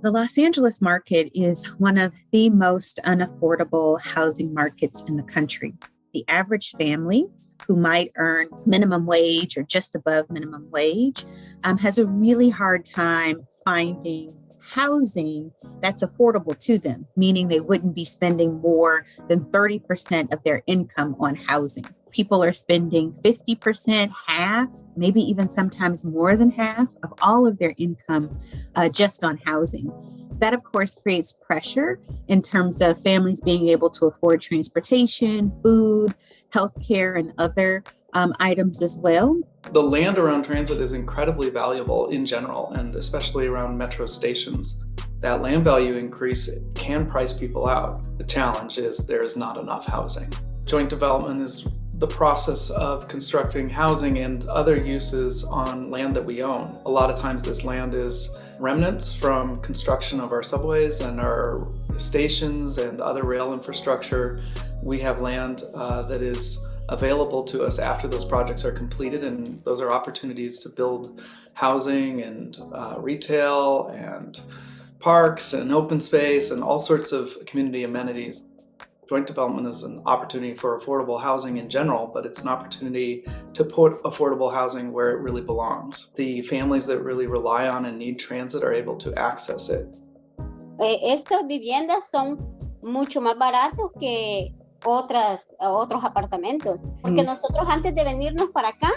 The Los Angeles market is one of the most unaffordable housing markets in the country. The average family who might earn minimum wage or just above minimum wage has a really hard time finding housing that's affordable to them, meaning they wouldn't be spending more than 30% of their income on housing. People are spending 50%, half, maybe even sometimes more than half of all of their income just on housing. That, of course, creates pressure in terms of families being able to afford transportation, food, healthcare, and other items as well. The land around transit is incredibly valuable in general, and especially around metro stations. That land value increase can price people out. The challenge is there is not enough housing. Joint development is the process of constructing housing and other uses on land that we own. A lot of times this land is remnants from construction of our subways and our stations and other rail infrastructure. We have land that is available to us after those projects are completed, and those are opportunities to build housing and retail and parks and open space and all sorts of community amenities. Joint development is an opportunity for affordable housing in general, but it's an opportunity to put affordable housing where it really belongs. The families that really rely on and need transit are able to access it. Estas viviendas son mucho más baratos que otros apartamentos, porque nosotros antes de venirnos para acá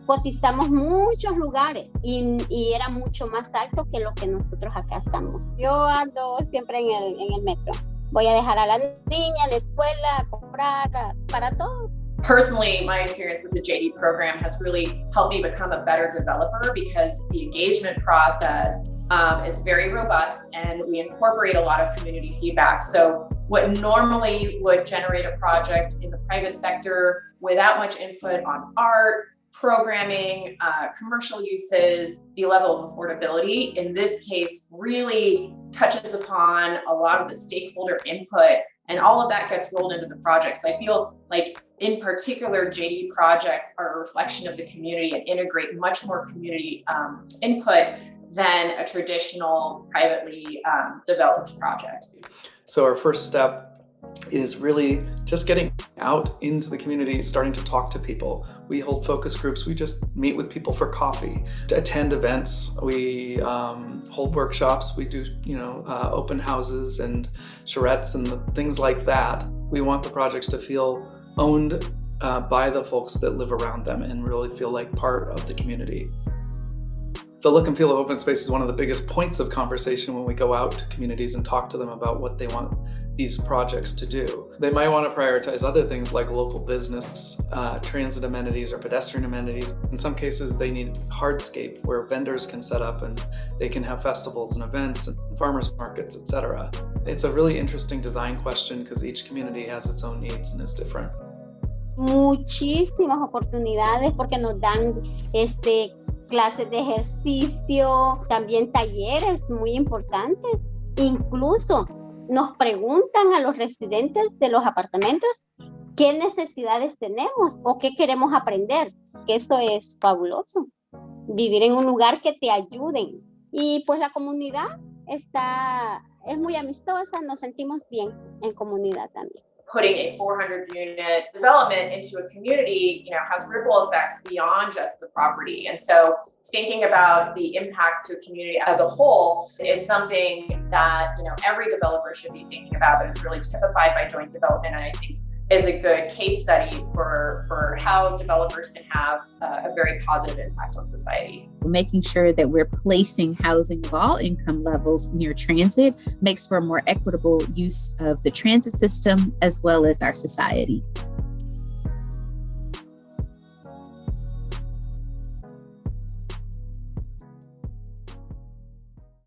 cotizamos muchos lugares y era mucho más alto que lo que nosotros acá estamos. Yo ando siempre en el metro. Voy a dejar a la niña a la escuela, a comprar, para todo. Personally, my experience with the JD program has really helped me become a better developer because the engagement process is very robust and we incorporate a lot of community feedback. So what normally would generate a project in the private sector without much input on art, programming, commercial uses, the level of affordability, in this case, really touches upon a lot of the stakeholder input, and all of that gets rolled into the project. So I feel like, in particular, JD projects are a reflection of the community and integrate much more community input than a traditional privately developed project. So our first step is really just getting out into the community, starting to talk to people. We hold focus groups. We just meet with people for coffee, to attend events. We hold workshops. We do, open houses and charrettes and things like that. We want the projects to feel owned by the folks that live around them and really feel like part of the community. The look and feel of open space is one of the biggest points of conversation when we go out to communities and talk to them about what they want these projects to do. They might want to prioritize other things like local business, transit amenities or pedestrian amenities. In some cases, they need hardscape where vendors can set up and they can have festivals and events and farmers markets, etc. It's a really interesting design question because each community has its own needs and is different. Muchísimas oportunidades porque nos dan clases de ejercicio, también talleres muy importantes. Incluso nos preguntan a los residentes de los apartamentos qué necesidades tenemos o qué queremos aprender, que eso es fabuloso. Vivir en un lugar que te ayuden. Y pues la comunidad es muy amistosa, nos sentimos bien en comunidad también. Putting a 400-unit development into a community, has ripple effects beyond just the property. And so thinking about the impacts to a community as a whole is something that, every developer should be thinking about, but it's really typified by joint development. And I think is a good case study for how developers can have a very positive impact on society. Making sure that we're placing housing of all income levels near transit makes for a more equitable use of the transit system as well as our society.